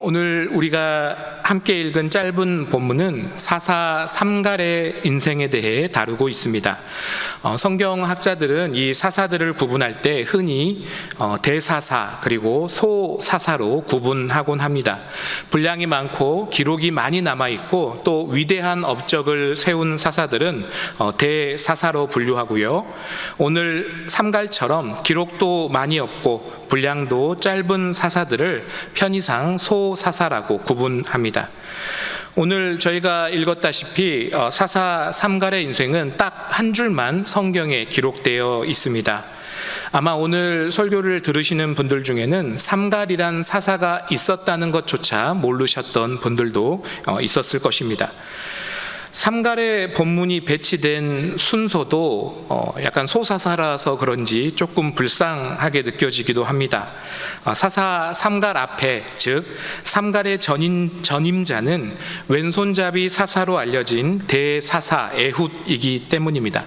오늘 우리가 함께 읽은 짧은 본문은 사사 삼갈의 인생에 대해 다루고 있습니다. 성경학자들은 이 사사들을 구분할 때 흔히 대사사 그리고 소사사로 구분하곤 합니다. 분량이 많고 기록이 많이 남아있고 또 위대한 업적을 세운 사사들은 대사사로 분류하고요. 오늘 삼갈처럼 기록도 많이 없고 분량도 짧은 사사들을 편의상 소사사라고 구분합니다. 오늘 저희가 읽었다시피 사사 삼갈의 인생은 딱 한 줄만 성경에 기록되어 있습니다. 아마 오늘 설교를 들으시는 분들 중에는 삼갈이란 사사가 있었다는 것조차 모르셨던 분들도 있었을 것입니다. 삼갈의 본문이 배치된 순서도 약간 소사사라서 그런지 조금 불쌍하게 느껴지기도 합니다. 사사 삼갈 앞에, 즉 삼갈의 전임자는 왼손잡이 사사로 알려진 대사사 에훗이기 때문입니다.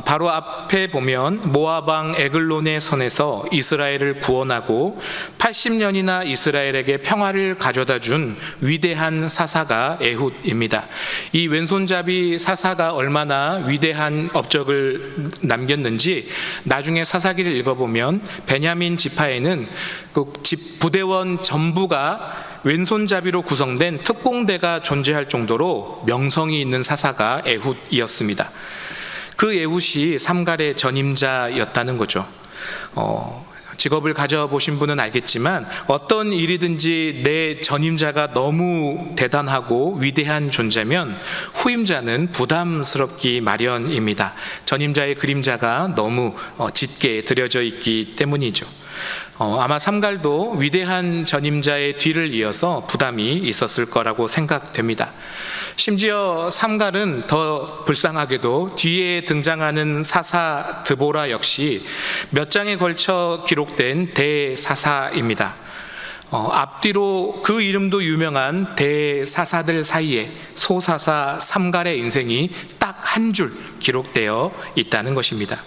바로 앞에 보면 모압 왕 에글론의 손에서 이스라엘을 구원하고 80년이나 이스라엘에게 평화를 가져다 준 위대한 사사가 에훗입니다. 이 왼손잡이 사사가 얼마나 위대한 업적을 남겼는지 나중에 사사기를 읽어보면 베냐민 지파에는 그 부대원 전부가 왼손잡이로 구성된 특공대가 존재할 정도로 명성이 있는 사사가 에훗이었습니다. 그 에훗이 삼갈의 전임자였다는 거죠. 직업을 가져보신 분은 알겠지만 어떤 일이든지 내 전임자가 너무 대단하고 위대한 존재면 후임자는 부담스럽기 마련입니다. 전임자의 그림자가 너무 짙게 드려져 있기 때문이죠. 아마 삼갈도 위대한 전임자의 뒤를 이어서 부담이 있었을 거라고 생각됩니다. 심지어 삼갈은 더 불쌍하게도 뒤에 등장하는 사사 드보라 역시 몇 장에 걸쳐 기록된 대사사입니다. 앞뒤로 그 이름도 유명한 대사사들 사이에 소사사 삼갈의 인생이 딱 한 줄 기록되어 있다는 것입니다.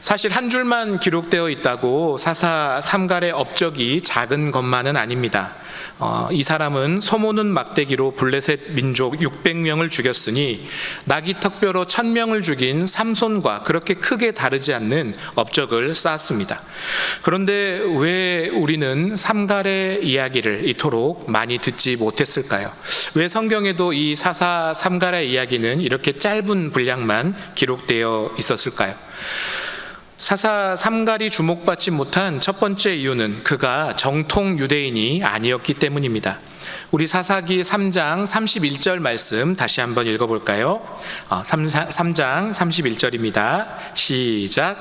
사실 한 줄만 기록되어 있다고 사사 삼갈의 업적이 작은 것만은 아닙니다. 이 사람은 소모는 막대기로 블레셋 민족 600명을 죽였으니 나귀턱뼈로 1000명을 죽인 삼손과 그렇게 크게 다르지 않는 업적을 쌓았습니다. 그런데 왜 우리는 삼갈의 이야기를 이토록 많이 듣지 못했을까요? 왜 성경에도 이 사사 삼갈의 이야기는 이렇게 짧은 분량만 기록되어 있었을까요? 사사 삼갈이 주목받지 못한 첫 번째 이유는 그가 정통 유대인이 아니었기 때문입니다. 우리 사사기 3장 31절 말씀 다시 한번 읽어볼까요? 3장 31절입니다. 시작.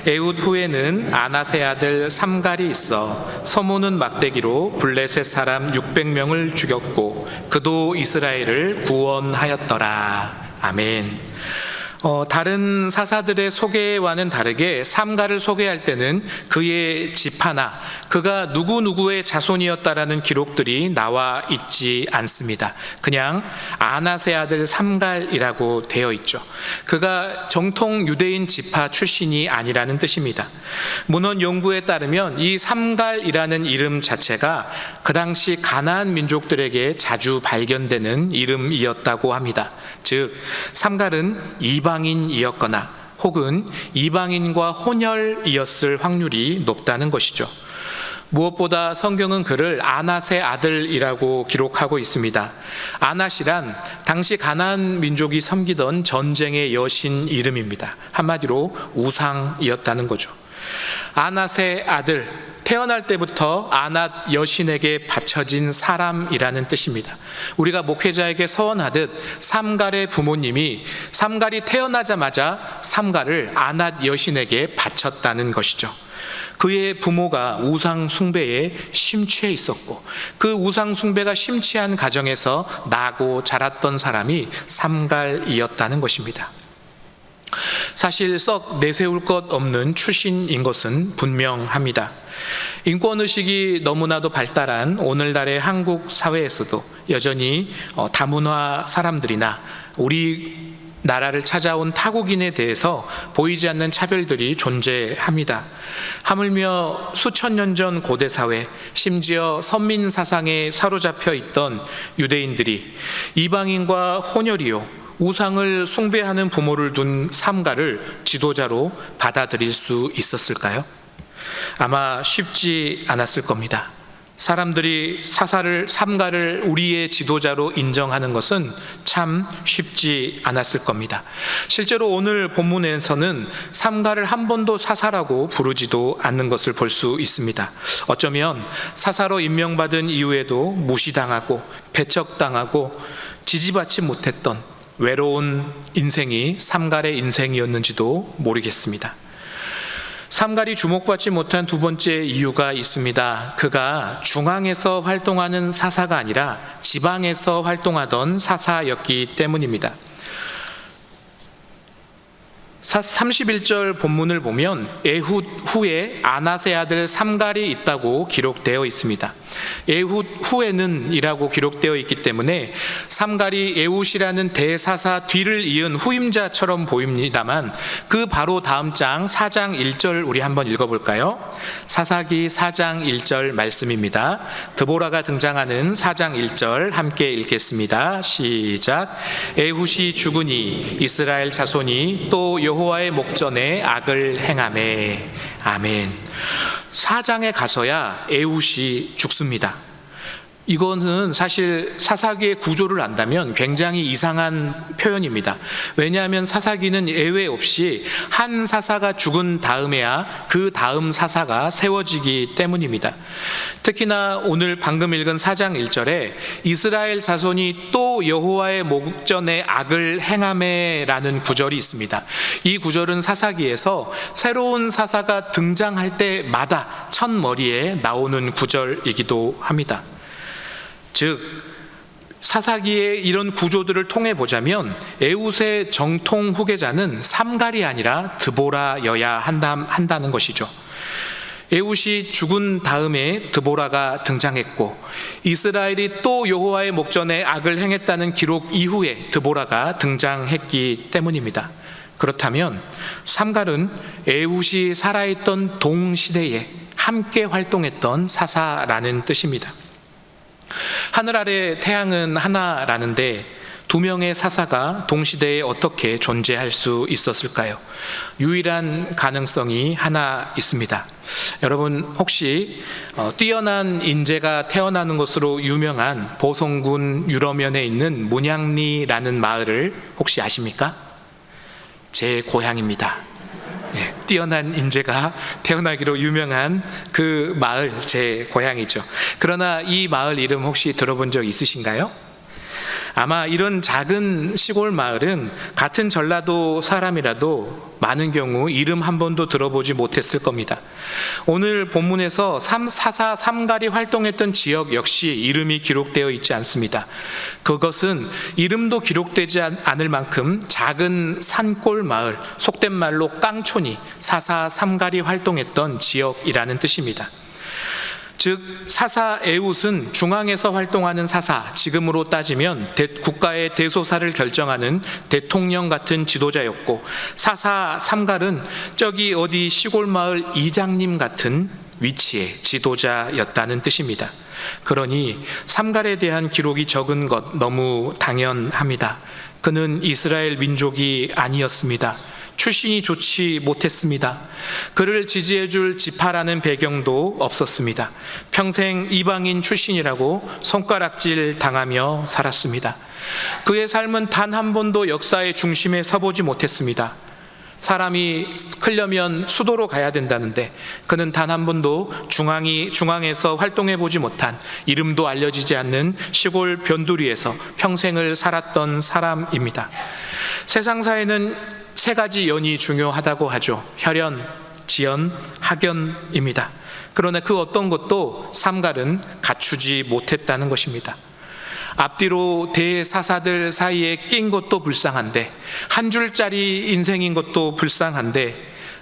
에훗 후에는 아낫의 아들 삼갈이 있어 소모는 막대기로 블레셋 사람 600명을 죽였고 그도 이스라엘을 구원하였더라. 아멘. 다른 사사들의 소개와는 다르게 삼갈을 소개할 때는 그의 집하나 그가 누구누구의 자손이었다라는 기록들이 나와 있지 않습니다. 그냥 아낫의 아들 삼갈이라고 되어 있죠. 그가 정통 유대인 지파 출신이 아니라는 뜻입니다. 문헌 연구에 따르면 이 삼갈이라는 이름 자체가 그 당시 가나안 민족들에게 자주 발견되는 이름이었다고 합니다. 즉 삼갈은 이방인이었거나 혹은 이방인과 혼혈이었을 확률이 높다는 것이죠. 무엇보다 성경은 그를 아낫의 아들이라고 기록하고 있습니다. 아낫이란 당시 가나안 민족이 섬기던 전쟁의 여신 이름입니다. 한마디로 우상이었다는 거죠. 아낫의 아들, 태어날 때부터 아낫 여신에게 바쳐진 사람이라는 뜻입니다. 우리가 목회자에게 서원하듯 삼갈의 부모님이 삼갈이 태어나자마자 삼갈을 아낫 여신에게 바쳤다는 것이죠. 그의 부모가 우상 숭배에 심취해 있었고 그 우상 숭배가 심취한 가정에서 나고 자랐던 사람이 삼갈이었다는 것입니다. 사실 썩 내세울 것 없는 출신인 것은 분명합니다. 인권의식이 너무나도 발달한 오늘날의 한국 사회에서도 여전히 다문화 사람들이나 우리 나라를 찾아온 타국인에 대해서 보이지 않는 차별들이 존재합니다. 하물며 수천 년 전 고대 사회, 심지어 선민 사상에 사로잡혀 있던 유대인들이 이방인과 혼혈이요, 우상을 숭배하는 부모를 둔 삼가를 지도자로 받아들일 수 있었을까요? 아마 쉽지 않았을 겁니다. 사람들이 삼가를 우리의 지도자로 인정하는 것은 참 쉽지 않았을 겁니다. 실제로 오늘 본문에서는 삼가를 한 번도 사사라고 부르지도 않는 것을 볼 수 있습니다. 어쩌면 사사로 임명받은 이후에도 무시당하고 배척당하고 지지받지 못했던 외로운 인생이 삼갈의 인생이었는지도 모르겠습니다. 삼갈이 주목받지 못한 두 번째 이유가 있습니다. 그가 중앙에서 활동하는 사사가 아니라 지방에서 활동하던 사사였기 때문입니다. 31절 본문을 보면 에훗 후에 아낫의 아들 삼갈이 있다고 기록되어 있습니다. 에훗 후에는 이라고 기록되어 있기 때문에 삼갈이 에훗이라는 대사사 뒤를 이은 후임자처럼 보입니다만 그 바로 다음 장 4장 1절 우리 한번 읽어볼까요? 사사기 4장 1절 말씀입니다. 드보라가 등장하는 4장 1절 함께 읽겠습니다. 시작. 에훗이 죽으니 이스라엘 자손이 또 여호와의 목전에 악을 행하매. 아멘. 4장에 가서야 에훗이 죽습니다. 이거는 사실 사사기의 구조를 안다면 굉장히 이상한 표현입니다. 왜냐하면 사사기는 예외 없이 한 사사가 죽은 다음에야 그 다음 사사가 세워지기 때문입니다. 특히나 오늘 방금 읽은 4장 1절에 이스라엘 자손이 또 여호와의 목전에 악을 행하매라는 구절이 있습니다. 이 구절은 사사기에서 새로운 사사가 등장할 때마다 첫머리에 나오는 구절이기도 합니다. 즉 사사기의 이런 구조들을 통해 보자면 에훗의 정통 후계자는 삼갈이 아니라 드보라여야 한다는 것이죠. 에훗이 죽은 다음에 드보라가 등장했고 이스라엘이 또 여호와의 목전에 악을 행했다는 기록 이후에 드보라가 등장했기 때문입니다. 그렇다면 삼갈은 에훗이 살아있던 동시대에 함께 활동했던 사사라는 뜻입니다. 하늘 아래 태양은 하나라는데 두 명의 사사가 동시대에 어떻게 존재할 수 있었을까요? 유일한 가능성이 하나 있습니다. 여러분 혹시 뛰어난 인재가 태어나는 것으로 유명한 보성군 유러면에 있는 문양리라는 마을을 혹시 아십니까? 제 고향입니다. 뛰어난 인재가 태어나기로 유명한 그 마을 제 고향이죠. 그러나 이 마을 이름 혹시 들어본 적 있으신가요? 아마 이런 작은 시골 마을은 같은 전라도 사람이라도 많은 경우 이름 한 번도 들어보지 못했을 겁니다. 오늘 본문에서 사사 삼갈이 활동했던 지역 역시 이름이 기록되어 있지 않습니다. 그것은 이름도 기록되지 않을 만큼 작은 산골 마을, 속된 말로 깡촌이 사사 삼갈이 활동했던 지역이라는 뜻입니다. 즉 사사 에훗은 중앙에서 활동하는 사사, 지금으로 따지면 국가의 대소사를 결정하는 대통령 같은 지도자였고 사사 삼갈은 저기 어디 시골 마을 이장님 같은 위치의 지도자였다는 뜻입니다. 그러니 삼갈에 대한 기록이 적은 것 너무 당연합니다. 그는 이스라엘 민족이 아니었습니다. 출신이 좋지 못했습니다. 그를 지지해줄 지파라는 배경도 없었습니다. 평생 이방인 출신이라고 손가락질 당하며 살았습니다. 그의 삶은 단 한 번도 역사의 중심에 서보지 못했습니다. 사람이 크려면 수도로 가야 된다는데 그는 단 한 번도 중앙에서 활동해 보지 못한, 이름도 알려지지 않는 시골 변두리에서 평생을 살았던 사람입니다. 세상사에는 세 가지 연이 중요하다고 하죠. 혈연, 지연, 학연입니다. 그러나 그 어떤 것도 삼갈은 갖추지 못했다는 것입니다. 앞뒤로 대사사들 사이에 낀 것도 불쌍한데, 한 줄짜리 인생인 것도 불쌍한데,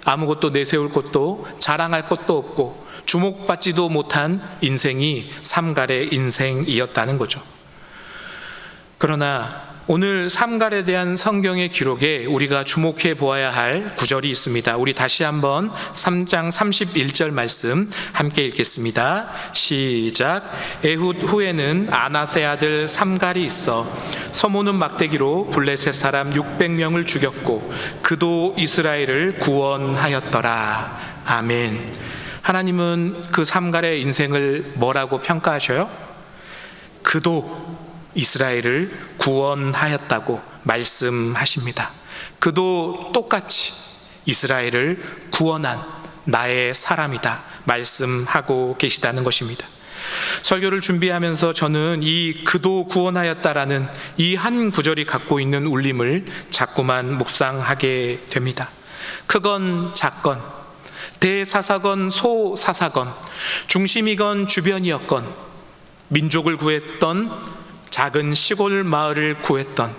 아무것도 내세울 것도 자랑할 것도 없고 주목받지도 못한 인생이 삼갈의 인생이었다는 거죠. 그러나 오늘 삼갈에 대한 성경의 기록에 우리가 주목해 보아야 할 구절이 있습니다. 우리 다시 한번 3장 31절 말씀 함께 읽겠습니다. 시작. 에훗 후에는 아나세 아들 삼갈이 있어 서모는 막대기로 블레셋 사람 600명을 죽였고 그도 이스라엘을 구원하였더라. 아멘. 하나님은 그 삼갈의 인생을 뭐라고 평가하셔요? 그도 이스라엘을 구원하였다고 말씀하십니다. 그도 똑같이 이스라엘을 구원한 나의 사람이다 말씀하고 계시다는 것입니다. 설교를 준비하면서 저는 이 그도 구원하였다라는 이 한 구절이 갖고 있는 울림을 자꾸만 묵상하게 됩니다. 크건 작건, 대사사건 소사사건, 중심이건 주변이었건, 민족을 구했던 작은 시골 마을을 구했던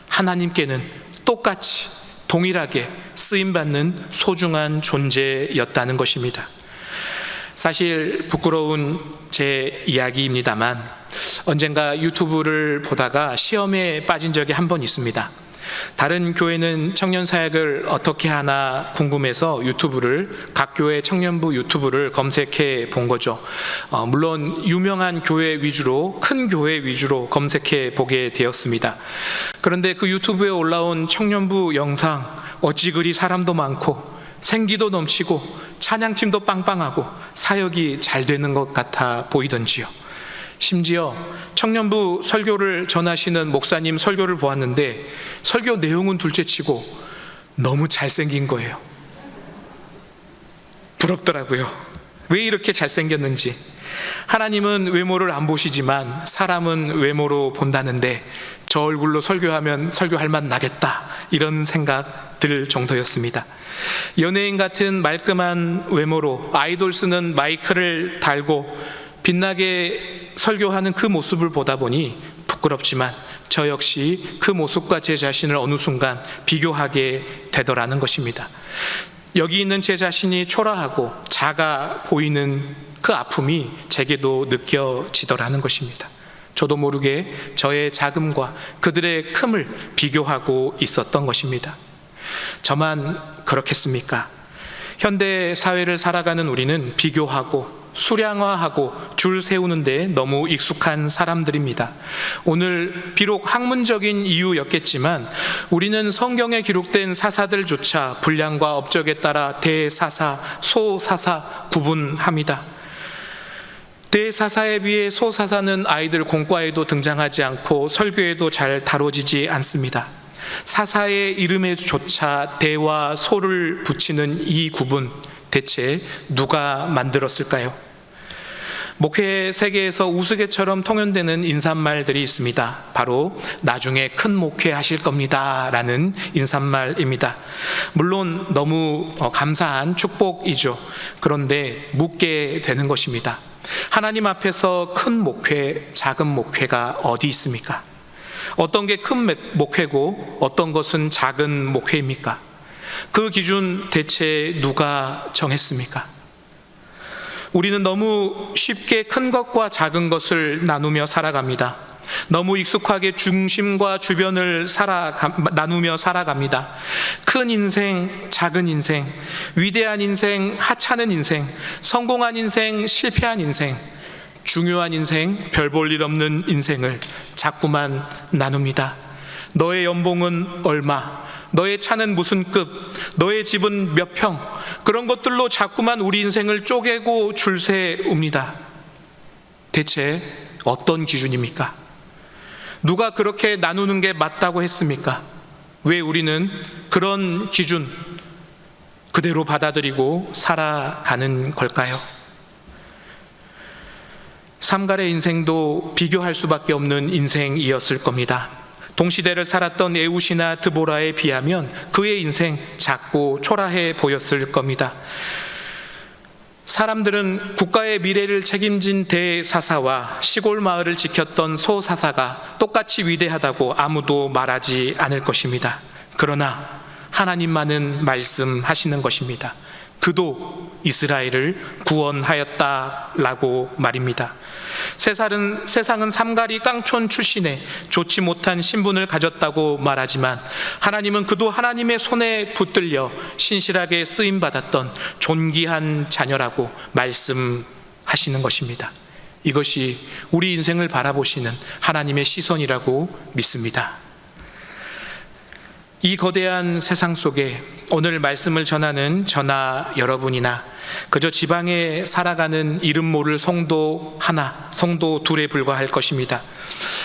하나님께는 똑같이 동일하게 쓰임받는 소중한 존재였다는 것입니다. 사실 부끄러운 제 이야기입니다만 언젠가 유튜브를 보다가 시험에 빠진 적이 한 번 있습니다. 다른 교회는 청년 사역을 어떻게 하나 궁금해서 각 교회 청년부 유튜브를 검색해 본 거죠. 물론 유명한 교회 위주로, 큰 교회 위주로 검색해 보게 되었습니다. 그런데 그 유튜브에 올라온 청년부 영상 어찌 그리 사람도 많고 생기도 넘치고 찬양팀도 빵빵하고 사역이 잘 되는 것 같아 보이던지요. 심지어 청년부 설교를 전하시는 목사님 설교를 보았는데 설교 내용은 둘째치고 너무 잘생긴 거예요. 부럽더라고요. 왜 이렇게 잘생겼는지. 하나님은 외모를 안 보시지만 사람은 외모로 본다는데 저 얼굴로 설교하면 설교할 맛 나겠다 이런 생각 들 정도였습니다. 연예인 같은 말끔한 외모로 아이돌 쓰는 마이크를 달고 빛나게 설교하는 그 모습을 보다 보니 부끄럽지만 저 역시 그 모습과 제 자신을 어느 순간 비교하게 되더라는 것입니다. 여기 있는 제 자신이 초라하고 작아 보이는 그 아픔이 제게도 느껴지더라는 것입니다. 저도 모르게 저의 작음과 그들의 큼을 비교하고 있었던 것입니다. 저만 그렇겠습니까? 현대 사회를 살아가는 우리는 비교하고 수량화하고 줄 세우는데 너무 익숙한 사람들입니다. 오늘 비록 학문적인 이유였겠지만 우리는 성경에 기록된 사사들조차 분량과 업적에 따라 대사사, 소사사 구분합니다. 대사사에 비해 소사사는 아이들 공과에도 등장하지 않고 설교에도 잘 다뤄지지 않습니다. 사사의 이름에조차 대와 소를 붙이는 이 구분 대체 누가 만들었을까요? 목회 세계에서 우스개처럼 통용되는 인사말들이 있습니다. 바로 나중에 큰 목회 하실 겁니다 라는 인사말입니다. 물론 너무 감사한 축복이죠. 그런데 묻게 되는 것입니다. 하나님 앞에서 큰 목회, 작은 목회가 어디 있습니까? 어떤 게 큰 목회고 어떤 것은 작은 목회입니까? 그 기준 대체 누가 정했습니까? 우리는 너무 쉽게 큰 것과 작은 것을 나누며 살아갑니다. 너무 익숙하게 중심과 주변을 나누며 살아갑니다. 큰 인생, 작은 인생, 위대한 인생, 하찮은 인생, 성공한 인생, 실패한 인생, 중요한 인생, 별 볼 일 없는 인생을 자꾸만 나눕니다. 너의 연봉은 얼마? 너의 차는 무슨 급? 너의 집은 몇 평? 그런 것들로 자꾸만 우리 인생을 쪼개고 줄 세웁니다. 대체 어떤 기준입니까? 누가 그렇게 나누는 게 맞다고 했습니까? 왜 우리는 그런 기준 그대로 받아들이고 살아가는 걸까요? 삼갈의 인생도 비교할 수밖에 없는 인생이었을 겁니다. 동시대를 살았던 에훗이나 드보라에 비하면 그의 인생 작고 초라해 보였을 겁니다. 사람들은 국가의 미래를 책임진 대사사와 시골 마을을 지켰던 소사사가 똑같이 위대하다고 아무도 말하지 않을 것입니다. 그러나 하나님만은 말씀하시는 것입니다. 그도 이스라엘을 구원하였다라고 말입니다. 세상은 삼가리 깡촌 출신의 좋지 못한 신분을 가졌다고 말하지만 하나님은 그도 하나님의 손에 붙들려 신실하게 쓰임받았던 존귀한 자녀라고 말씀하시는 것입니다. 이것이 우리 인생을 바라보시는 하나님의 시선이라고 믿습니다. 이 거대한 세상 속에 오늘 말씀을 전하는 저나 여러분이나 그저 지방에 살아가는 이름 모를 성도 하나, 성도 둘에 불과할 것입니다.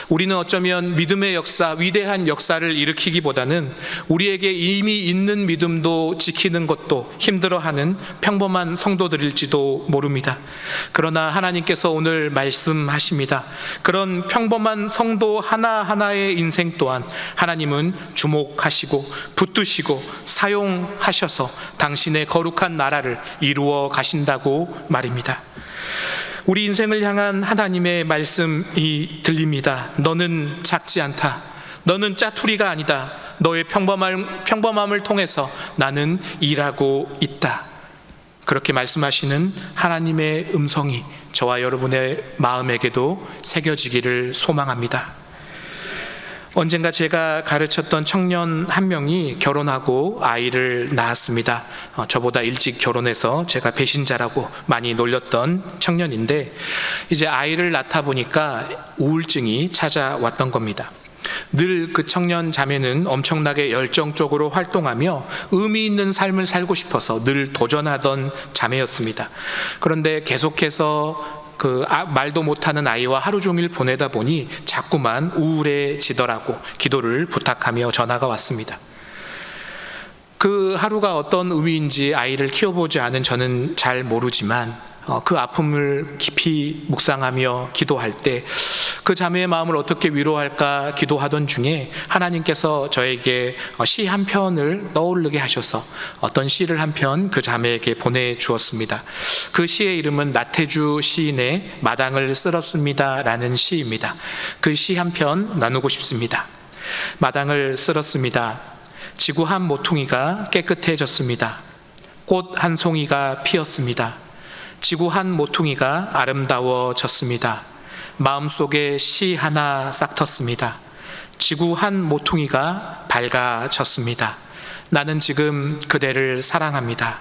우리는 어쩌면 믿음의 역사, 위대한 역사를 일으키기보다는 우리에게 이미 있는 믿음도 지키는 것도 힘들어하는 평범한 성도들일지도 모릅니다. 그러나 하나님께서 오늘 말씀하십니다. 그런 평범한 성도 하나하나의 인생 또한 하나님은 주목하시고 붙드시고 사용하셔서 당신의 거룩한 나라를 이루어 가신다고 말입니다. 우리 인생을 향한 하나님의 말씀이 들립니다. 너는 작지 않다. 너는 짜투리가 아니다. 너의 평범함을 통해서 나는 일하고 있다. 그렇게 말씀하시는 하나님의 음성이 저와 여러분의 마음에게도 새겨지기를 소망합니다. 언젠가 제가 가르쳤던 청년 한 명이 결혼하고 아이를 낳았습니다. 저보다 일찍 결혼해서 제가 배신자라고 많이 놀렸던 청년인데 이제 아이를 낳다 보니까 우울증이 찾아왔던 겁니다. 늘 그 청년 자매는 엄청나게 열정적으로 활동하며 의미 있는 삶을 살고 싶어서 늘 도전하던 자매였습니다. 그런데 계속해서 말도 못하는 아이와 하루 종일 보내다 보니 자꾸만 우울해지더라고 기도를 부탁하며 전화가 왔습니다. 그 하루가 어떤 의미인지 아이를 키워보지 않은 저는 잘 모르지만 그 아픔을 깊이 묵상하며 기도할 때 그 자매의 마음을 어떻게 위로할까 기도하던 중에 하나님께서 저에게 시 한 편을 떠오르게 하셔서 어떤 시를 한 편 그 자매에게 보내주었습니다. 그 시의 이름은 나태주 시인의 마당을 쓸었습니다 라는 시입니다. 그 시 한 편 나누고 싶습니다. 마당을 쓸었습니다. 지구 한 모퉁이가 깨끗해졌습니다. 꽃 한 송이가 피었습니다. 지구 한 모퉁이가 아름다워졌습니다. 마음속에 시 하나 싹 텄습니다. 지구 한 모퉁이가 밝아졌습니다. 나는 지금 그대를 사랑합니다.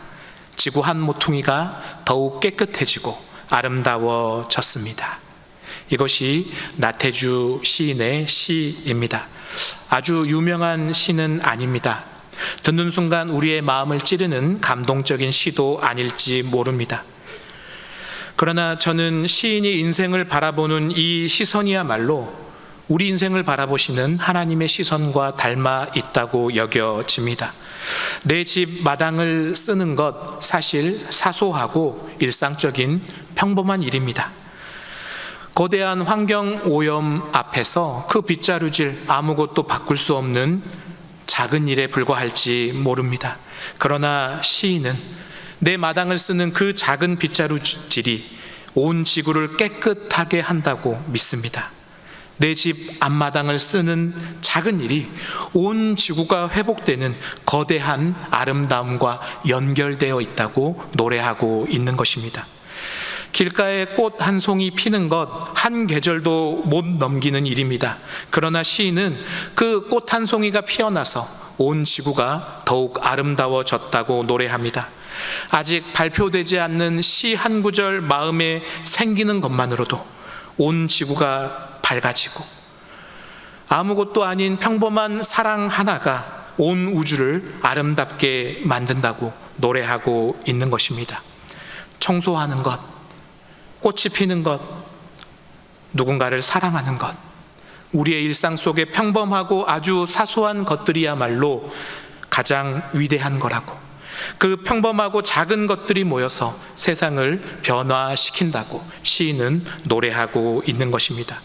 지구 한 모퉁이가 더욱 깨끗해지고 아름다워졌습니다. 이것이 나태주 시인의 시입니다. 아주 유명한 시는 아닙니다. 듣는 순간 우리의 마음을 찌르는 감동적인 시도 아닐지 모릅니다. 그러나 저는 시인이 인생을 바라보는 이 시선이야말로 우리 인생을 바라보시는 하나님의 시선과 닮아 있다고 여겨집니다. 내 집 마당을 쓰는 것 사실 사소하고 일상적인 평범한 일입니다. 거대한 환경 오염 앞에서 그 빗자루질 아무것도 바꿀 수 없는 작은 일에 불과할지 모릅니다. 그러나 시인은 내 마당을 쓰는 그 작은 빗자루질이 온 지구를 깨끗하게 한다고 믿습니다. 내 집 앞마당을 쓰는 작은 일이 온 지구가 회복되는 거대한 아름다움과 연결되어 있다고 노래하고 있는 것입니다. 길가에 꽃 한 송이 피는 것 한 계절도 못 넘기는 일입니다. 그러나 시인은 그 꽃 한 송이가 피어나서 온 지구가 더욱 아름다워졌다고 노래합니다. 아직 발표되지 않는 시 한 구절 마음에 생기는 것만으로도 온 지구가 밝아지고 아무것도 아닌 평범한 사랑 하나가 온 우주를 아름답게 만든다고 노래하고 있는 것입니다. 청소하는 것, 꽃이 피는 것, 누군가를 사랑하는 것, 우리의 일상 속에 평범하고 아주 사소한 것들이야말로 가장 위대한 거라고, 그 평범하고 작은 것들이 모여서 세상을 변화시킨다고 시인은 노래하고 있는 것입니다.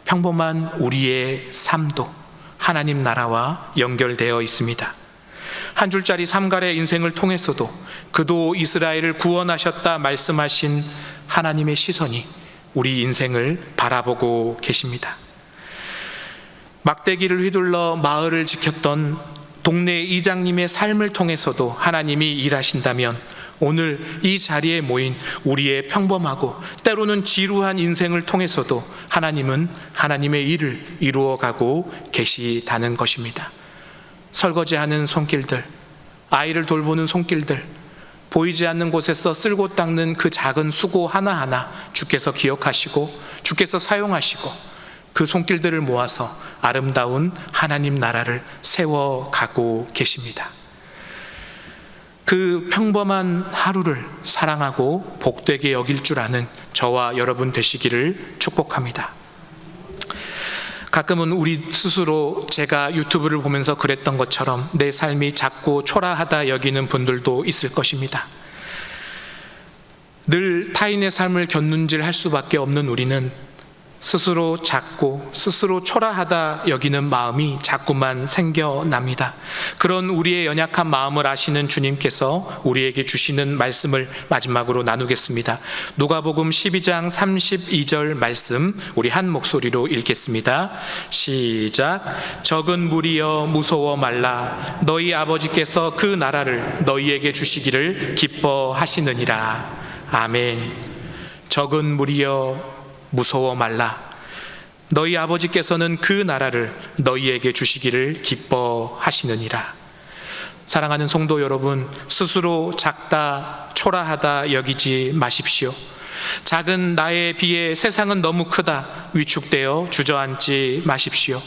평범한 우리의 삶도 하나님 나라와 연결되어 있습니다. 한 줄짜리 삼갈의 인생을 통해서도 그도 이스라엘을 구원하셨다 말씀하신 하나님의 시선이 우리 인생을 바라보고 계십니다. 막대기를 휘둘러 마을을 지켰던 동네 이장님의 삶을 통해서도 하나님이 일하신다면 오늘 이 자리에 모인 우리의 평범하고 때로는 지루한 인생을 통해서도 하나님은 하나님의 일을 이루어가고 계시다는 것입니다. 설거지하는 손길들, 아이를 돌보는 손길들, 보이지 않는 곳에서 쓸고 닦는 그 작은 수고 하나하나 주께서 기억하시고 주께서 사용하시고 그 손길들을 모아서 아름다운 하나님 나라를 세워가고 계십니다. 그 평범한 하루를 사랑하고 복되게 여길 줄 아는 저와 여러분 되시기를 축복합니다. 가끔은 우리 스스로 제가 유튜브를 보면서 그랬던 것처럼 내 삶이 작고 초라하다 여기는 분들도 있을 것입니다. 늘 타인의 삶을 곁눈질할 수밖에 없는 우리는 스스로 작고 스스로 초라하다 여기는 마음이 자꾸만 생겨납니다. 그런 우리의 연약한 마음을 아시는 주님께서 우리에게 주시는 말씀을 마지막으로 나누겠습니다. 누가복음 12장 32절 말씀 우리 한 목소리로 읽겠습니다. 시작. 적은 무리여 무서워 말라. 너희 아버지께서 그 나라를 너희에게 주시기를 기뻐하시느니라. 아멘. 적은 무리여 무서워 말라. 너희 아버지께서는 그 나라를 너희에게 주시기를 기뻐하시느니라. 사랑하는 성도 여러분, 스스로 작다, 초라하다 여기지 마십시오. 작은 나에 비해 세상은 너무 크다 위축되어 주저앉지 마십시오.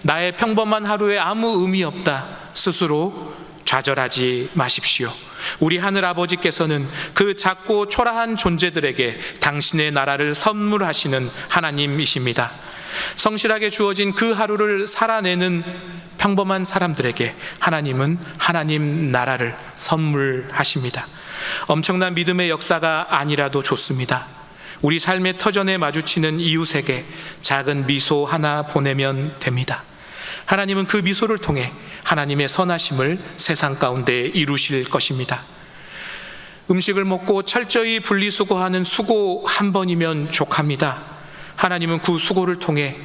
나의 평범한 하루에 아무 의미 없다 스스로 좌절하지 마십시오. 우리 하늘 아버지께서는 그 작고 초라한 존재들에게 당신의 나라를 선물하시는 하나님이십니다. 성실하게 주어진 그 하루를 살아내는 평범한 사람들에게 하나님은 하나님 나라를 선물하십니다. 엄청난 믿음의 역사가 아니라도 좋습니다. 우리 삶의 터전에 마주치는 이웃에게 작은 미소 하나 보내면 됩니다. 하나님은 그 미소를 통해 하나님의 선하심을 세상 가운데 이루실 것입니다. 음식을 먹고 철저히 분리수거하는 수고 한 번이면 족합니다. 하나님은 그 수고를 통해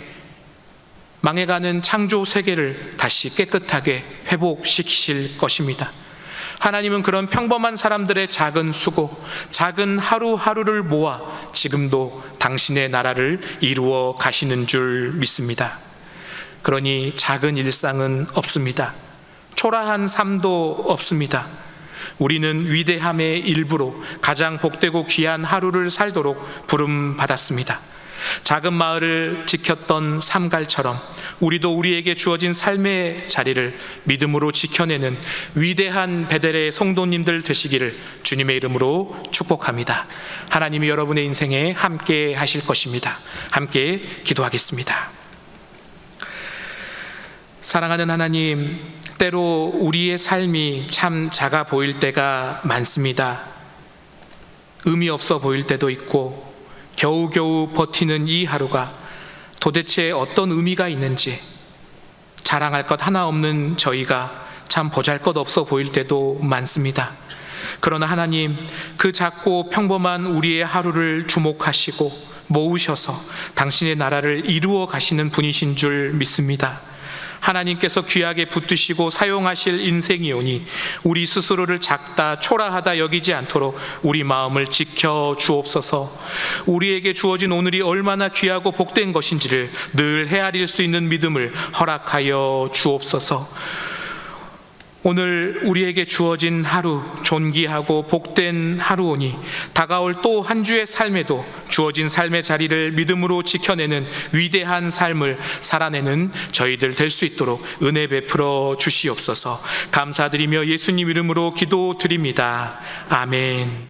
망해가는 창조 세계를 다시 깨끗하게 회복시키실 것입니다. 하나님은 그런 평범한 사람들의 작은 수고, 작은 하루하루를 모아 지금도 당신의 나라를 이루어 가시는 줄 믿습니다. 그러니 작은 일상은 없습니다. 초라한 삶도 없습니다. 우리는 위대함의 일부로 가장 복되고 귀한 하루를 살도록 부름받았습니다. 작은 마을을 지켰던 삼갈처럼 우리도 우리에게 주어진 삶의 자리를 믿음으로 지켜내는 위대한 베델의 성도님들 되시기를 주님의 이름으로 축복합니다. 하나님이 여러분의 인생에 함께 하실 것입니다. 함께 기도하겠습니다. 사랑하는 하나님, 때로 우리의 삶이 참 작아 보일 때가 많습니다. 의미 없어 보일 때도 있고 겨우겨우 버티는 이 하루가 도대체 어떤 의미가 있는지 자랑할 것 하나 없는 저희가 참 보잘것없어 보일 때도 많습니다. 그러나 하나님, 그 작고 평범한 우리의 하루를 주목하시고 모으셔서 당신의 나라를 이루어 가시는 분이신 줄 믿습니다. 하나님께서 귀하게 붙드시고 사용하실 인생이오니 우리 스스로를 작다 초라하다 여기지 않도록 우리 마음을 지켜 주옵소서. 우리에게 주어진 오늘이 얼마나 귀하고 복된 것인지를 늘 헤아릴 수 있는 믿음을 허락하여 주옵소서. 오늘 우리에게 주어진 하루 존귀하고 복된 하루오니 다가올 또 한 주의 삶에도 주어진 삶의 자리를 믿음으로 지켜내는 위대한 삶을 살아내는 저희들 될 수 있도록 은혜 베풀어 주시옵소서. 감사드리며 예수님 이름으로 기도드립니다. 아멘.